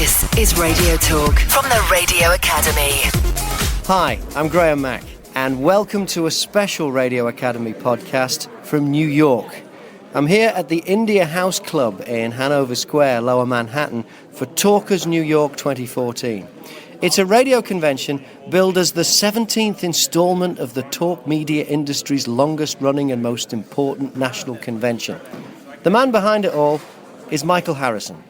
This is Radio Talk from the Radio Academy. Hi, I'm Graham Mack, and welcome to a special Radio Academy podcast from New York. I'm here at the India House Club in Hanover Square, Lower Manhattan, for Talkers New York 2014. It's a radio convention billed as the 17th installment of the talk media industry's longest-running and most important national convention. The man behind it all is Michael Harrison.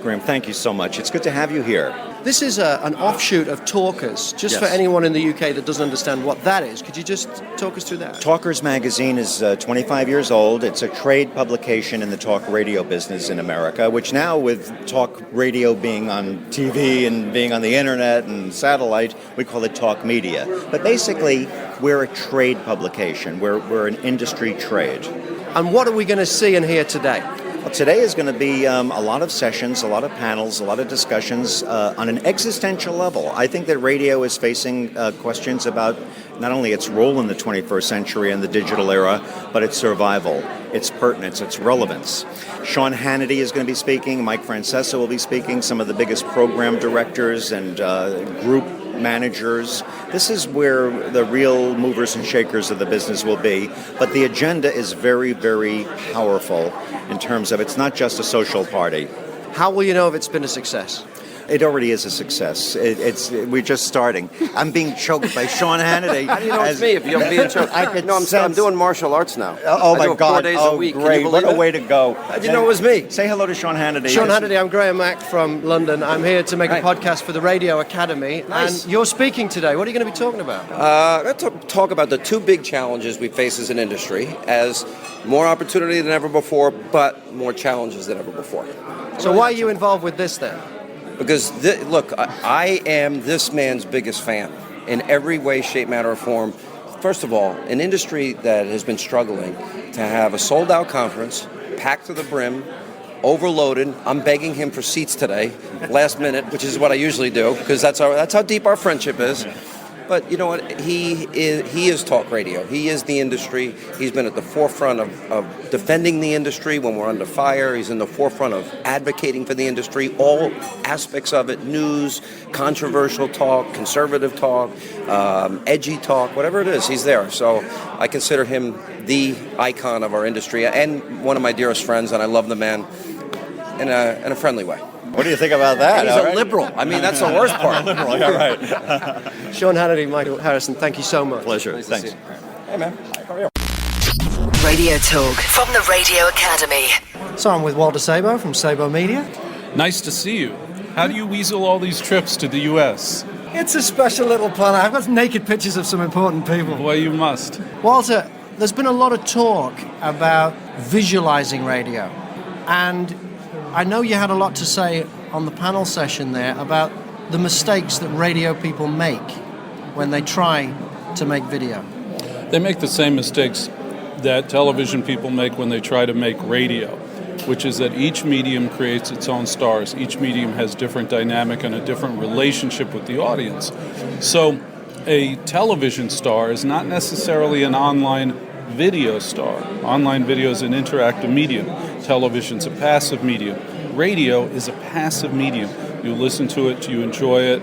Graham, thank you so much. It's good to have you here. This is an offshoot of Talkers. Just for anyone in the UK that doesn't understand what that is, could you just talk us through that? Talkers magazine is 25 years old. It's a trade publication in the talk radio business in America, which now with talk radio being on TV and being on the internet and satellite, we call it talk media. But basically, we're a trade publication. We're an industry trade. And what are we going to see and hear today? Well, today is going to be a lot of sessions, a lot of panels, a lot of discussions on an existential level. I think that radio is facing questions about not only its role in the 21st century and the digital era, but its survival, its pertinence, its relevance. Sean Hannity is going to be speaking. Mike Francesa will be speaking. Some of the biggest program directors and group managers. This is where the real movers and shakers of the business will be. But the agenda is very, very powerful in terms of it's not just a social party. How will you know if it's been a success? It already is a success. We're just starting. I'm being choked by Sean Hannity. How do you know it's me if you're being choked? I'm doing martial arts now. Oh my God! 4 days a week. Great! What a way to go! How do you know it was me? Say hello to Sean Hannity. Sean Hannity, I'm Graham Mack from London. I'm here to make a podcast for the Radio Academy. Nice. And you're speaking today. What are you going to be talking about? I'm going to talk about the two big challenges we face as an industry, as more opportunity than ever before, but more challenges than ever before. So why are you involved with this then? Because, look, I am this man's biggest fan in every way, shape, manner, or form. First of all, an industry that has been struggling to have a sold-out conference, packed to the brim, overloaded. I'm begging him for seats today, last minute, which is what I usually do, because that's how deep our friendship is. But you know what? He is talk radio. He is the industry. He's been at the forefront of defending the industry when we're under fire. He's in the forefront of advocating for the industry, all aspects of it, news, controversial talk, conservative talk, edgy talk, whatever it is, he's there. So I consider him the icon of our industry and one of my dearest friends, and I love the man in a friendly way. What do you think about that? And he's a liberal. I mean, that's the worst part. Liberal, all right. Sean Hannity, Michael Harrison, thank you so much. Pleasure. Nice Thanks. to see you. Hey, man. How are you? Radio Talk from the Radio Academy. So I'm with Walter Sabo from Sabo Media. Nice to see you. How do you weasel all these trips to the U.S.? It's a special little planet. I've got naked pictures of some important people. Boy, you must. Walter, there's been a lot of talk about visualizing radio. And I know you had a lot to say on the panel session there about the mistakes that radio people make when they try to make video. They make the same mistakes that television people make when they try to make radio, which is that each medium creates its own stars. Each medium has different dynamic and a different relationship with the audience. So a television star is not necessarily an online video star. Online video is an interactive medium. Television's a passive medium. Radio is a passive medium. You listen to it, you enjoy it.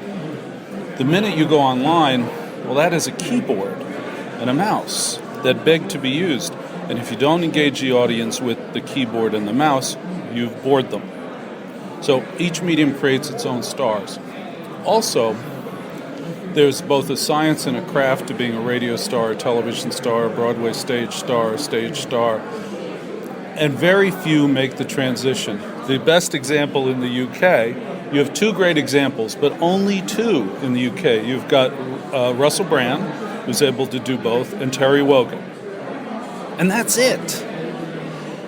The minute you go online, well, that is a keyboard and a mouse that beg to be used. And if you don't engage the audience with the keyboard and the mouse, you've bored them. So each medium creates its own stars. Also, there's both a science and a craft to being a radio star, a television star, a Broadway stage star, and very few make the transition. The best example in the UK, you have two great examples, but only two in the UK. You've got Russell Brand, who's able to do both, and Terry Wogan. And that's it.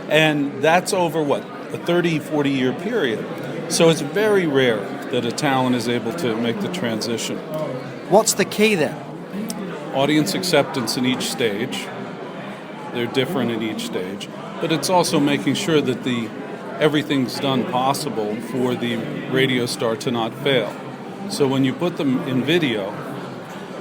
And that's over, a 30, 40-year period. So it's very rare that a talent is able to make the transition. What's the key then? Audience acceptance in each stage. They're different in each stage. But it's also making sure that everything's done possible for the radio star to not fail. So when you put them in video,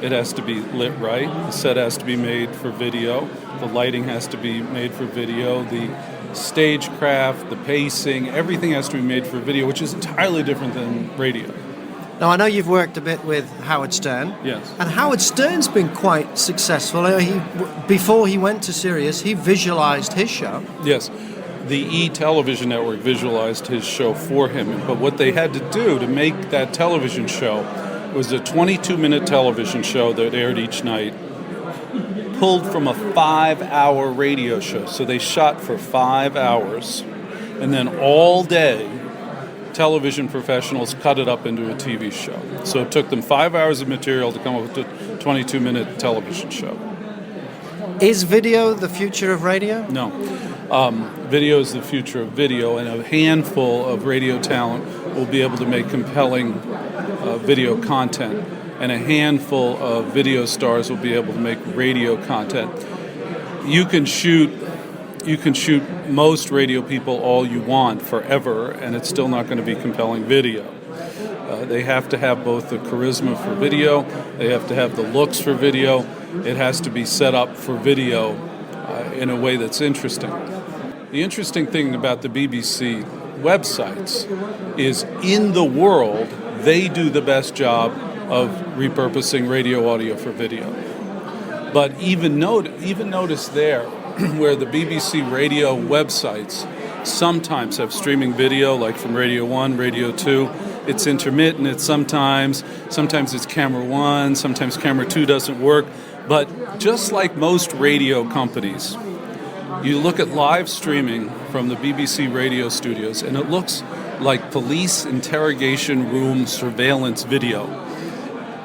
it has to be lit right. The set has to be made for video. The lighting has to be made for video. The stagecraft, the pacing, everything has to be made for video, which is entirely different than radio. Now, I know you've worked a bit with Howard Stern. Yes. And Howard Stern's been quite successful. Before he went to Sirius, he visualized his show. Yes. The E! Television Network visualized his show for him, but what they had to do to make that television show was a 22-minute television show that aired each night, pulled from a 5-hour radio show. So they shot for 5 hours, and then all day, television professionals cut it up into a TV show. So it took them 5 hours of material to come up with a 22-minute television show. Is video the future of radio? No. Video is the future of video, and a handful of radio talent will be able to make compelling video content, and a handful of video stars will be able to make radio content. You can shoot most radio people all you want forever, and it's still not going to be compelling video. They have to have both the charisma for video, they have to have the looks for video, it has to be set up for video in a way that's interesting. The interesting thing about the BBC websites is, in the world, they do the best job of repurposing radio audio for video. But even notice there, where the BBC radio websites sometimes have streaming video, like from Radio 1, Radio 2. It's intermittent. It's sometimes it's camera 1, sometimes camera 2 doesn't work. But just like most radio companies, you look at live streaming from the BBC radio studios, and it looks like police interrogation room surveillance video.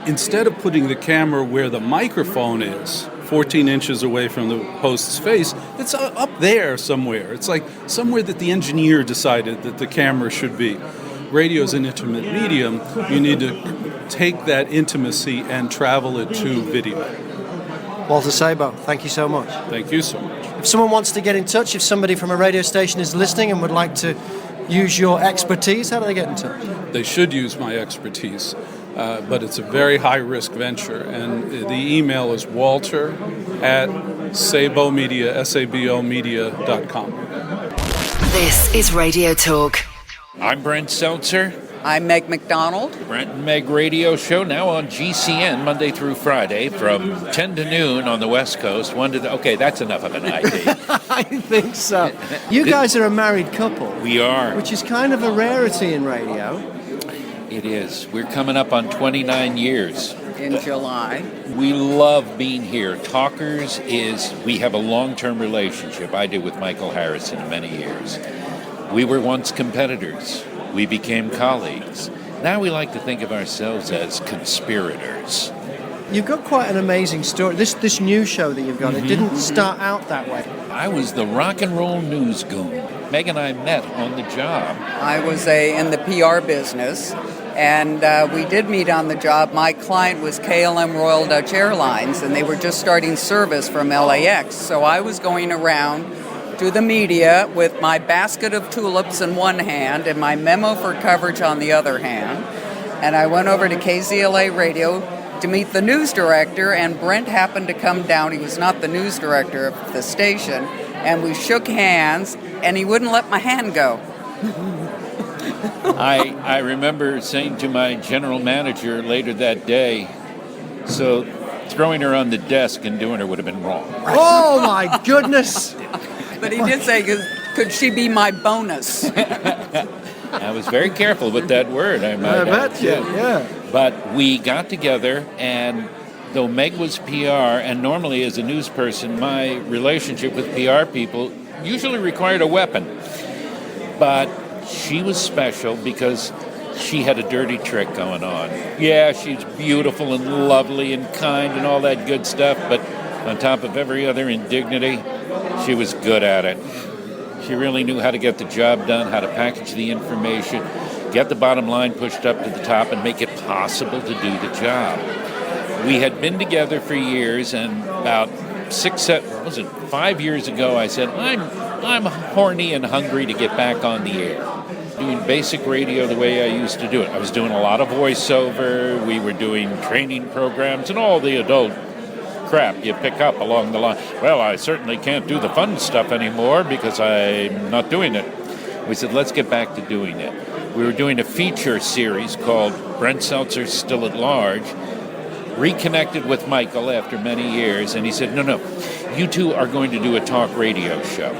Instead of putting the camera where the microphone is, 14 inches away from the host's face, it's up there somewhere. It's like somewhere that the engineer decided that the camera should be. Radio is an intimate medium. You need to take that intimacy and travel it to video. Walter Sabo, thank you so much. Thank you so much. If someone wants to get in touch, if somebody from a radio station is listening and would like to use your expertise, how do they get in touch? They should use my expertise, but it's a very high-risk venture, and the email is walter@sabomedia.com. This is Radio Talk. I'm Brent Seltzer. I'm Meg McDonald. Brent and Meg Radio Show, now on GCN, Monday through Friday, from 10 to noon on the West Coast. Okay, that's enough of an ID. I think so. You guys are a married couple. We are. Which is kind of a rarity in radio. It is. We're coming up on 29 years. In July. We love being here. Talkers we have a long-term relationship. I did with Michael Harrison many years. We were once competitors. We became colleagues. Now we like to think of ourselves as conspirators. You've got quite an amazing story. This new show that you've got, it didn't start out that way. I was the rock and roll news goon. Meg and I met on the job. I was in the PR business, and we did meet on the job. My client was KLM Royal Dutch Airlines, and they were just starting service from LAX. So I was going around to the media with my basket of tulips in one hand and my memo for coverage on the other hand. And I went over to KZLA Radio to meet the news director, and Brent happened to come down. He was not the news director of the station, and we shook hands, and he wouldn't let my hand go. I remember saying to my general manager later that day, so throwing her on the desk and doing her would have been wrong. Oh my goodness! But he did say, could she be my bonus? I was very careful with that word. I bet you, yeah. But we got together, and though Meg was PR, and normally as a news person, my relationship with PR people usually required a weapon. But she was special because she had a dirty trick going on. Yeah, she's beautiful and lovely and kind and all that good stuff, but on top of every other indignity, she was good at it. She really knew how to get the job done, how to package the information, get the bottom line pushed up to the top, and make it possible to do the job. We had been together for years, and about 5 years ago, I said, I'm horny and hungry to get back on the air. Doing basic radio the way I used to do it. I was doing a lot of voiceover. We were doing training programs and all the adult crap you pick up along the line. Well, I certainly can't do the fun stuff anymore because I'm not doing it. We said, let's get back to doing it. We were doing a feature series called Brent Seltzer's Still at Large, reconnected with Michael after many years, and he said, no, you two are going to do a talk radio show.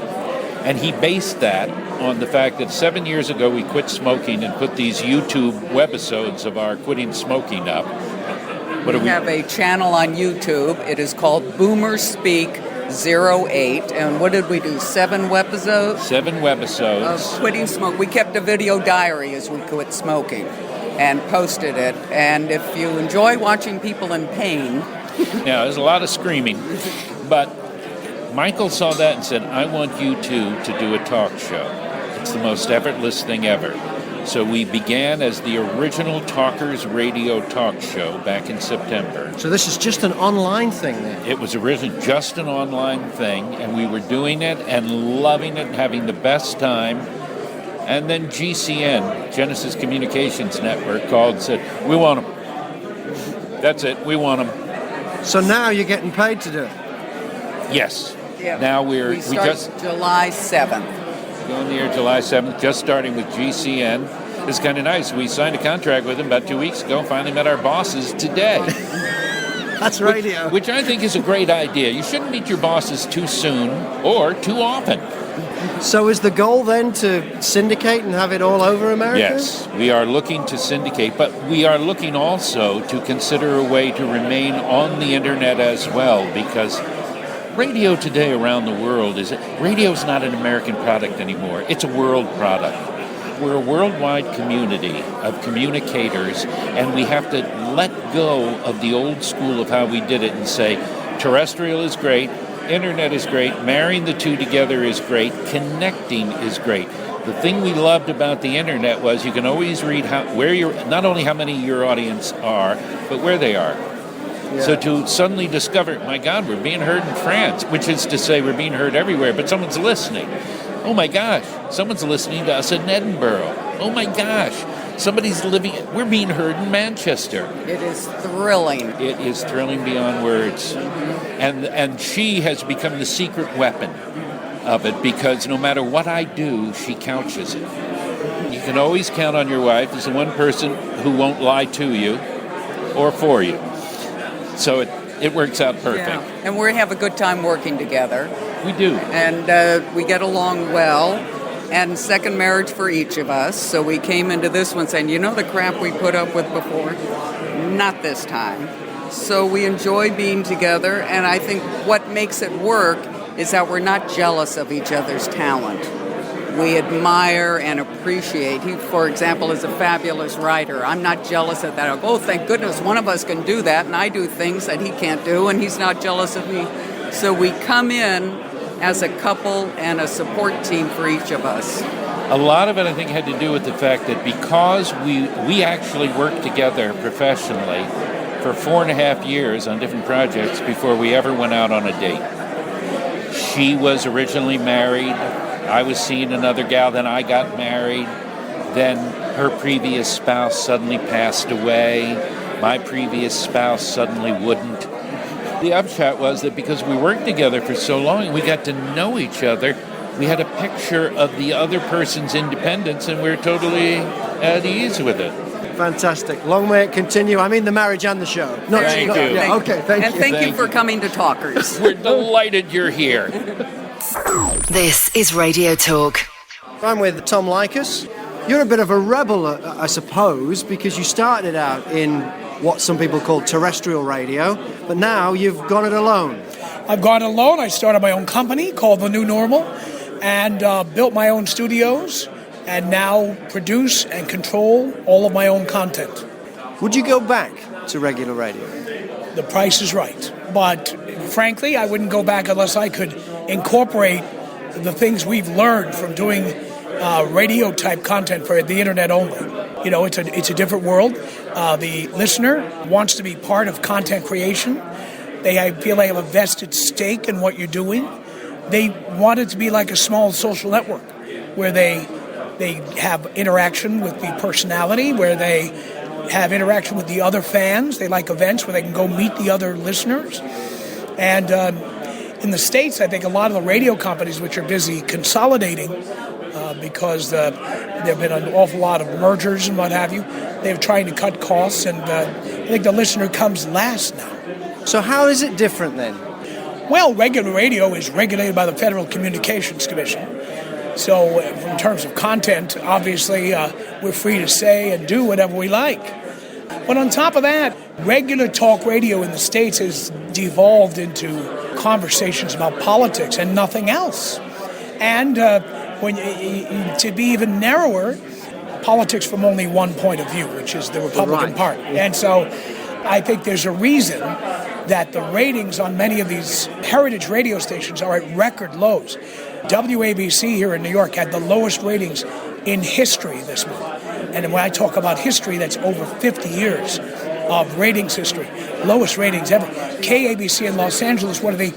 And he based that on the fact that 7 years ago we quit smoking and put these YouTube webisodes of our quitting smoking up. We have a channel on YouTube. It is called Boomer Speak 08. And what did we do? 7 webisodes? 7 webisodes. Of quitting smoke. We kept a video diary as we quit smoking and posted it. And if you enjoy watching people in pain... Yeah, there's a lot of screaming. But Michael saw that and said, I want you two to do a talk show. It's the most effortless thing ever. So we began as the original Talkers Radio talk show back in September. So this is just an online thing then? It was originally just an online thing, and we were doing it and loving it and having the best time. And then GCN, Genesis Communications Network, called and said, we want them. That's it, we want them. So now you're getting paid to do it? Yes. Yeah. Now we start July 7th. Going the year July 7th, just starting with GCN. It's kind of nice. We signed a contract with them about 2 weeks ago, finally met our bosses today. That's radio. Which I think is a great idea. You shouldn't meet your bosses too soon or too often. So is the goal then to syndicate and have it all over America? Yes, we are looking to syndicate, but we are looking also to consider a way to remain on the internet as well, because radio today around the world radio is not an American product anymore. It's a world product. We're a worldwide community of communicators, and we have to let go of the old school of how we did it and say, terrestrial is great, internet is great, marrying the two together is great, connecting is great. The thing we loved about the internet was you can always read not only how many your audience are, but where they are. Yeah. So to suddenly discover, my God, we're being heard in France, which is to say we're being heard everywhere, but someone's listening. Oh my gosh, someone's listening to us in Edinburgh. Oh my gosh, we're being heard in Manchester. It is thrilling. It is thrilling beyond words. And she has become the secret weapon of it, because no matter what I do, she couches it. You can always count on your wife as the one person who won't lie to you or for you. So it works out perfect. Yeah. And we have a good time working together. We do. And we get along well. And second marriage for each of us. So we came into this one saying, you know the crap we put up with before? Not this time. So we enjoy being together. And I think what makes it work is that we're not jealous of each other's talent. We admire and appreciate. He, for example, is a fabulous writer. I'm not jealous of that. I go, oh, thank goodness one of us can do that, and I do things that he can't do, and he's not jealous of me. So we come in as a couple and a support team for each of us. A lot of it, I think, had to do with the fact that because we actually worked together professionally for 4.5 years on different projects before we ever went out on a date. She was originally married. I was seeing another gal, then I got married. Then her previous spouse suddenly passed away. My previous spouse suddenly wouldn't. The upshot was that because we worked together for so long, we got to know each other. We had a picture of the other person's independence, and we were totally at ease with it. Fantastic. Long may it continue. I mean the marriage and the show. Thank you. Yeah, okay, thank you. And thank you for coming to Talkers. We're delighted you're here. This is Radio Talk. I'm with Tom Likas. You're a bit of a rebel, I suppose, because you started out in what some people call terrestrial radio, but now you've gone it alone. I've gone alone. I started my own company called The New Normal and built my own studios and now produce and control all of my own content. Would you go back to regular radio? The price is right. But frankly, I wouldn't go back unless I could incorporate the things we've learned from doing radio-type content for the internet only. You know, it's a different world. The listener wants to be part of content creation. I feel they have a vested stake in what you're doing. They want it to be like a small social network where they have interaction with the personality, where they have interaction with the other fans. They like events where they can go meet the other listeners. And in the States, I think a lot of the radio companies, which are busy consolidating because there have been an awful lot of mergers and what have you, they're trying to cut costs, and I think the listener comes last now. So how is it different then? Well, regular radio is regulated by the Federal Communications Commission. So in terms of content, obviously, we're free to say and do whatever we like. But on top of that, regular talk radio in the States has devolved into conversations about politics and nothing else. And to be even narrower, politics from only one point of view, which is the Republican Party. And so I think there's a reason that the ratings on many of these heritage radio stations are at record lows. WABC here in New York had the lowest ratings in history this month. And when I talk about history, that's over 50 years of ratings history. Lowest ratings ever. KABC in Los Angeles, one of the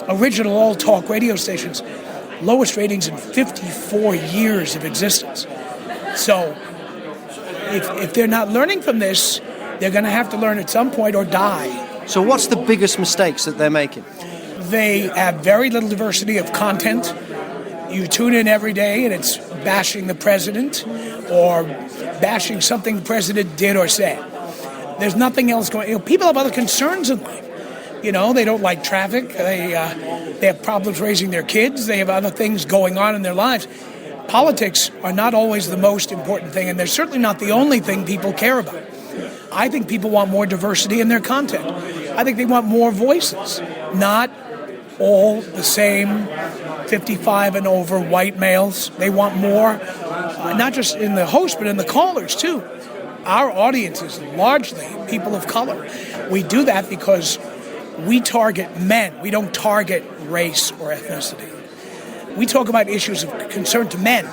original all-talk radio stations, lowest ratings in 54 years of existence. So if they're not learning from this, they're going to have to learn at some point or die. So what's the biggest mistakes that they're making? They have very little diversity of content. You tune in every day and it's bashing the president or bashing something the president did or said. There's nothing else going on. People have other concerns in life. They don't like traffic. They have problems raising their kids. They have other things going on in their lives. Politics are not always the most important thing, and they're certainly not the only thing people care about. I think people want more diversity in their content. I think they want more voices, not all the same 55 and over white males. They want more, not just in the host, but in the callers, too. Our audience is largely people of color. We do that because we target men. We don't target race or ethnicity. We talk about issues of concern to men.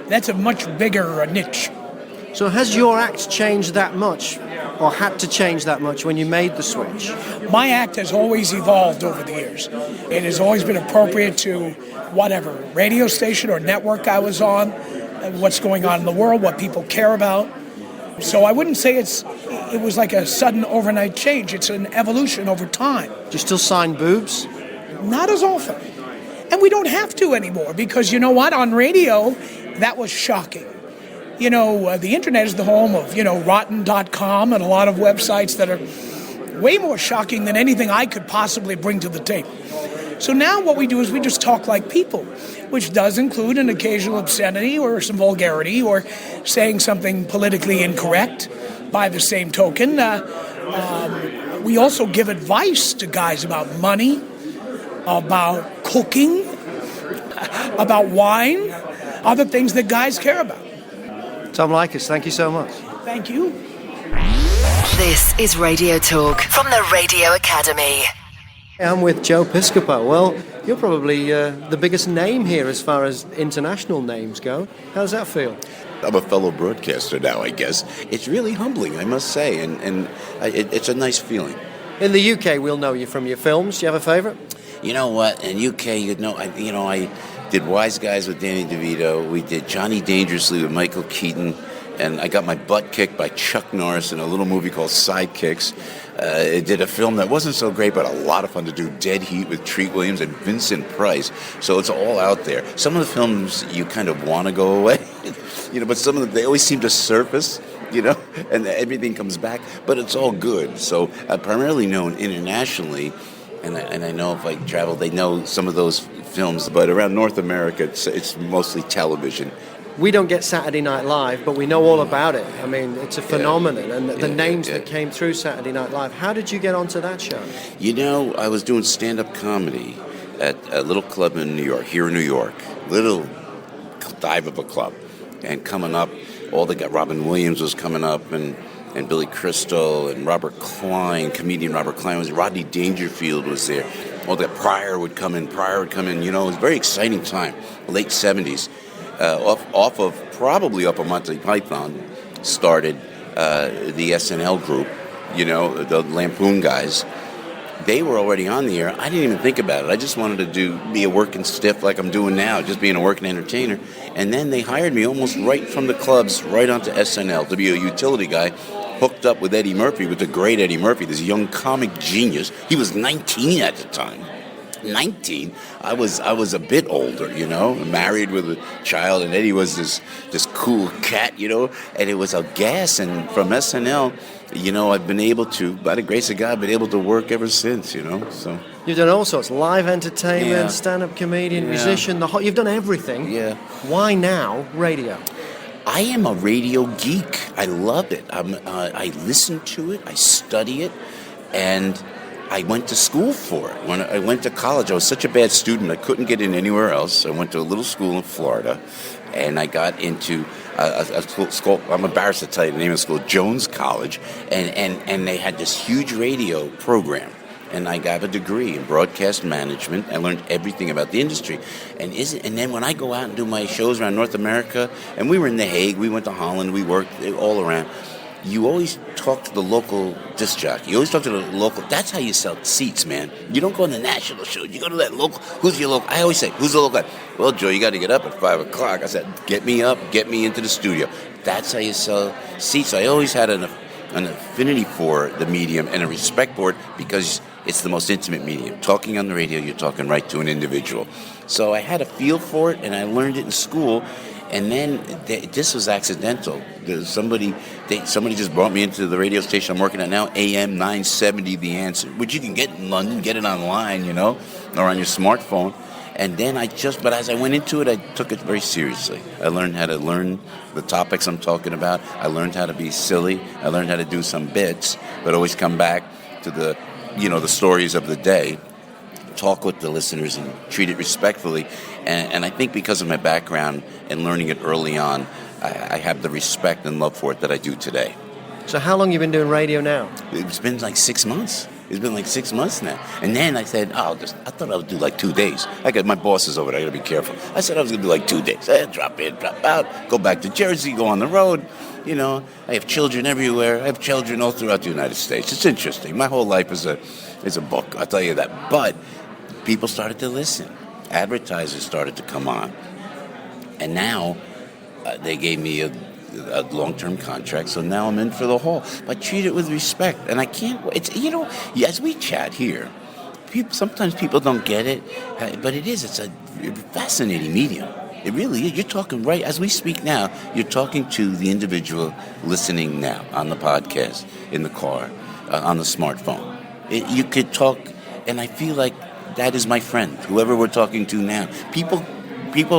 That's a much bigger niche. So has your act changed that much, or had to change that much when you made the switch? My act has always evolved over the years. It has always been appropriate to whatever radio station or network I was on, what's going on in the world, what people care about. So I wouldn't say it was like a sudden overnight change. It's an evolution over time. Do you still sign boobs? Not as often. And we don't have to anymore because you know what? On radio, that was shocking. The internet is the home of, rotten.com and a lot of websites that are way more shocking than anything I could possibly bring to the table. So now what we do is we just talk like people, which does include an occasional obscenity or some vulgarity or saying something politically incorrect. By the same token, we also give advice to guys about money, about cooking, about wine, other things that guys care about. Tom Likas, thank you so much. Thank you. This is Radio Talk from the Radio Academy. I'm with Joe Piscopo. Well, you're probably the biggest name here as far as international names go. How does that feel? I'm a fellow broadcaster now, I guess. It's really humbling, I must say, and it's a nice feeling. In the UK, we'll know you from your films. Do you have a favourite? You know what? In UK, I did Wise Guys with Danny DeVito. We did Johnny Dangerously with Michael Keaton. And I got my butt kicked by Chuck Norris in a little movie called Sidekicks. It did a film that wasn't so great, but a lot of fun to do, Dead Heat with Treat Williams and Vincent Price. So it's all out there. Some of the films you kind of want to go away, but some of them, they always seem to surface, and everything comes back. But it's all good. So I'm primarily known internationally. And I know if I travel, they know some of those films, but around North America, it's mostly television. We don't get Saturday Night Live, but we know all about it. I mean, it's a phenomenon, and the names that came through Saturday Night Live. How did you get onto that show? I was doing stand-up comedy at a little club in New York, little dive of a club. And coming up, Robin Williams was coming up, and Billy Crystal, and Robert Klein, comedian Robert Klein was, Rodney Dangerfield was there. All that Pryor would come in, it was a very exciting time, late 70s. Off of Monty Python started the SNL group, the Lampoon guys. They were already on the air. I didn't even think about it. I just wanted to be a working stiff like I'm doing now, just being a working entertainer. And then they hired me almost right from the clubs, right onto SNL to be a utility guy. hooked up with Eddie Murphy, with the great Eddie Murphy, this young comic genius. He was 19 at the time. 19. I was a bit older, married with a child, and Eddie was this cool cat, and it was a gas. And from SNL, I've been able to, by the grace of God, been able to work ever since, so. You've done all sorts, live entertainment, Yeah. stand-up comedian, Yeah. musician, you've done everything. Yeah. Why now radio? I am a radio geek. I love it. I listen to it, I study it, and I went to school for it. When I went to college, I was such a bad student, I couldn't get in anywhere else. I went to a little school in Florida, and I got into a school, I'm embarrassed to tell you the name of the school, Jones College, and they had this huge radio program. And I got a degree in broadcast management. I learned everything about the industry. And then when I go out and do my shows around North America, and we were in The Hague, we went to Holland, we worked all around, you always talk to the local disc jockey. You always talk to the local. That's how you sell seats, man. You don't go on the national show. You go to that local. Who's your local? I always say, who's the local guy? Well, Joe, you got to get up at 5 o'clock. I said, get me up, get me into the studio. That's how you sell seats. I always had an affinity for the medium and a respect for it because it's the most intimate medium. Talking on the radio, you're talking right to an individual. So I had a feel for it, and I learned it in school. And then this was accidental. Somebody just brought me into the radio station I'm working at now, AM 970, The Answer, which you can get in London, get it online, or on your smartphone. And then but as I went into it, I took it very seriously. I learned how to learn the topics I'm talking about. I learned how to be silly. I learned how to do some bits, but always come back to the stories of the day. Talk with the listeners and treat it respectfully. And I think because of my background and learning it early on, I have the respect and love for it that I do today. So how long have you been doing radio now? It's been like 6 months. It's been like 6 months now. And then I said, I thought I would do like 2 days. My boss is over there. I got to be careful. I said I was going to do like 2 days. I'd drop in, drop out, go back to Jersey, go on the road. I have children everywhere. I have children all throughout the United States. It's interesting. My whole life is a book, I'll tell you that. But people started to listen. Advertisers started to come on. And now they gave me a long-term contract, so now I'm in for the whole. But treat it with respect. And I can't, as we chat here, sometimes people don't get it, but it's a fascinating medium. It really is. You're talking right, as we speak now, you're talking to the individual listening now on the podcast, in the car, on the smartphone. You could talk, and I feel like that is my friend, whoever we're talking to now. People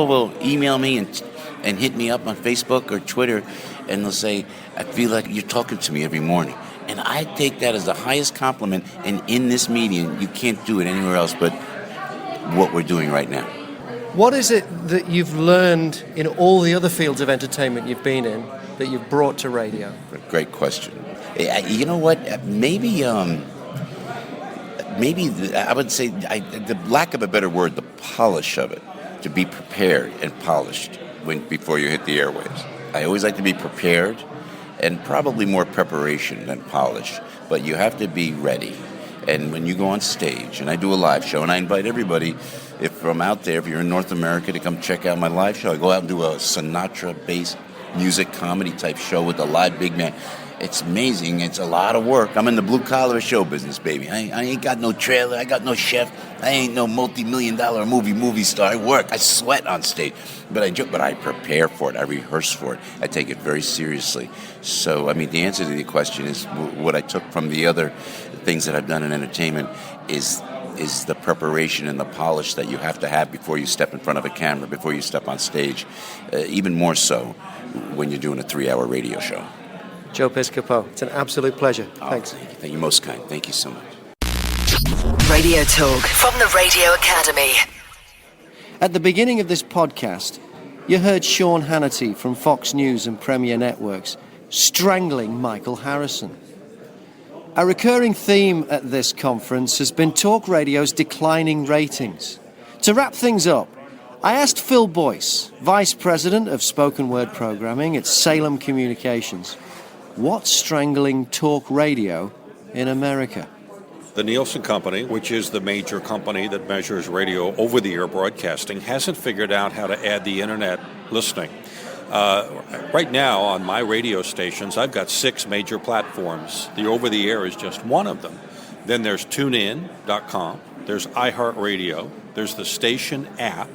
will email me and hit me up on Facebook or Twitter, and they'll say, I feel like you're talking to me every morning. And I take that as the highest compliment, and in this medium, you can't do it anywhere else but what we're doing right now. What is it that you've learned in all the other fields of entertainment you've been in that you've brought to radio? Great question. You know what? Maybe I would say, the lack of a better word, the polish of it, to be prepared and polished before you hit the airwaves. I always like to be prepared, and probably more preparation than polish, but you have to be ready. And when you go on stage, and I do a live show, and I invite everybody, if I'm out there, if you're in North America, to come check out my live show. I go out and do a Sinatra-based music comedy type show with a live big man. It's amazing. It's a lot of work. I'm in the blue-collar show business, baby. I ain't got no trailer. I got no chef. I ain't no multi-million-dollar movie star. I work. I sweat on stage. But I prepare for it. I rehearse for it. I take it very seriously. So, the answer to the question is what I took from the other things that I've done in entertainment is the preparation and the polish that you have to have before you step in front of a camera, before you step on stage. Even more so when you're doing a 3-hour radio show. Joe Piscopo, it's an absolute pleasure. Thanks. Thank you, most kind. Thank you so much. Radio Talk from the Radio Academy. At the beginning of this podcast, you heard Sean Hannity from Fox News and Premier Networks strangling Michael Harrison. A recurring theme at this conference has been talk radio's declining ratings. To wrap things up, I asked Phil Boyce, Vice President of Spoken Word Programming at Salem Communications, what's strangling talk radio in America? The Nielsen Company, which is the major company that measures radio over-the-air broadcasting, hasn't figured out how to add the internet listening. Right now on my radio stations, I've got 6 major platforms. The over-the-air is just one of them. Then there's TuneIn.com, there's iHeartRadio, there's the station app,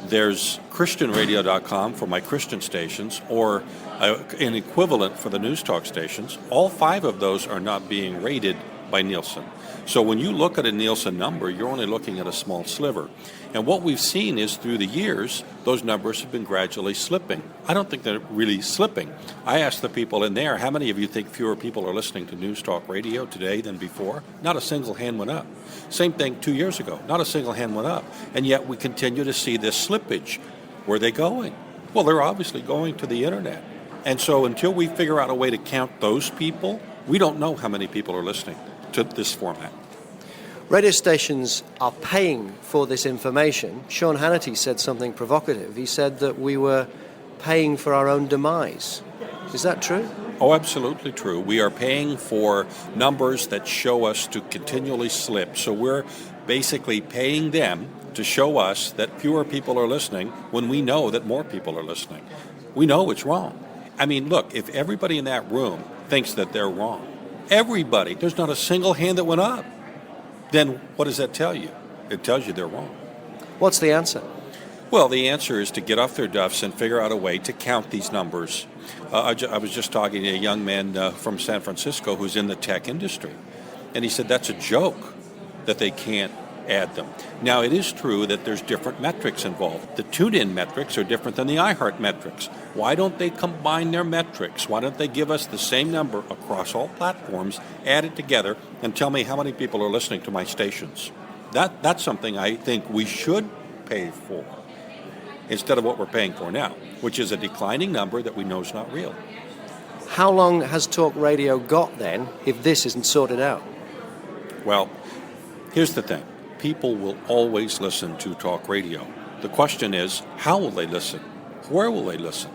there's ChristianRadio.com for my Christian stations, or an equivalent for the news talk stations. All 5 of those are not being rated by Nielsen. So when you look at a Nielsen number, you're only looking at a small sliver. And what we've seen is through the years, those numbers have been gradually slipping. I don't think they're really slipping. I asked the people in there, how many of you think fewer people are listening to news talk radio today than before? Not a single hand went up. Same thing 2 years ago. Not a single hand went up. And yet we continue to see this slippage. Where are they going? Well, they're obviously going to the internet. And so until we figure out a way to count those people, we don't know how many people are listening to this format. Radio stations are paying for this information. Sean Hannity said something provocative. He said that we were paying for our own demise. Is that true? Oh, absolutely true. We are paying for numbers that show us to continually slip. So we're basically paying them to show us that fewer people are listening when we know that more people are listening. We know it's wrong. I mean, look, if everybody in that room thinks that they're wrong, everybody, there's not a single hand that went up, then what does that tell you? It tells you they're wrong. What's the answer? Well, the answer is to get off their duffs and figure out a way to count these numbers. I was just talking to a young man from San Francisco who's in the tech industry, and he said that's a joke that they can't add them. Now, it is true that there's different metrics involved. The TuneIn metrics are different than the iHeart metrics. Why don't they combine their metrics? Why don't they give us the same number across all platforms, add it together, and tell me how many people are listening to my stations? That's something I think we should pay for instead of what we're paying for now, which is a declining number that we know is not real. How long has talk radio got then if this isn't sorted out? Well, here's the thing. People will always listen to talk radio. The question is, how will they listen? Where will they listen?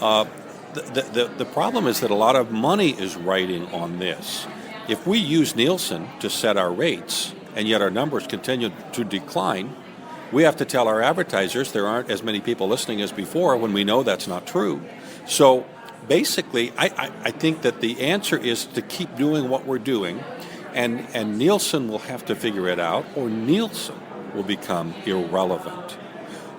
The problem is that a lot of money is riding on this. If we use Nielsen to set our rates, and yet our numbers continue to decline, we have to tell our advertisers there aren't as many people listening as before when we know that's not true. So basically, I think that the answer is to keep doing what we're doing, and Nielsen will have to figure it out, or Nielsen will become irrelevant.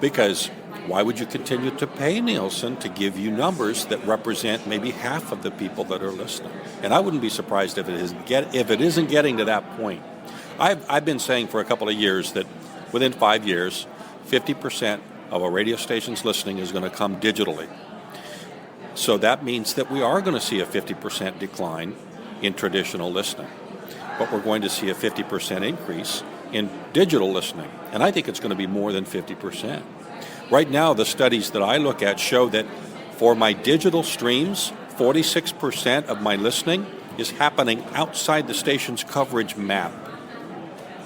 Because why would you continue to pay Nielsen to give you numbers that represent maybe half of the people that are listening? And I wouldn't be surprised if it isn't getting to that point. I've been saying for a couple of years that within 5 years, 50% of a radio station's listening is going to come digitally. So that means that we are going to see a 50% decline in traditional listening. But we're going to see a 50% increase in digital listening. And I think it's going to be more than 50%. Right now, the studies that I look at show that for my digital streams, 46% of my listening is happening outside the station's coverage map.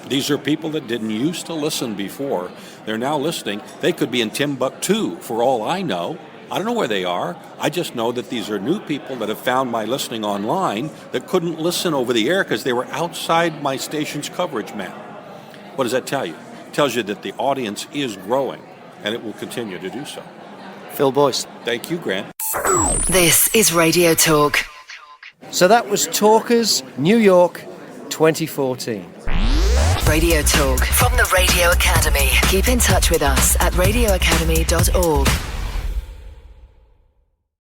These are people that didn't used to listen before. They're now listening. They could be in Timbuktu, for all I know. I don't know where they are. I just know that these are new people that have found my listening online that couldn't listen over the air because they were outside my station's coverage map. What does that tell you? It tells you that the audience is growing, and it will continue to do so. Phil Boyce. Thank you, Grant. This is Radio Talk. So that was Talkers New York 2014. Radio Talk from the Radio Academy. Keep in touch with us at radioacademy.org.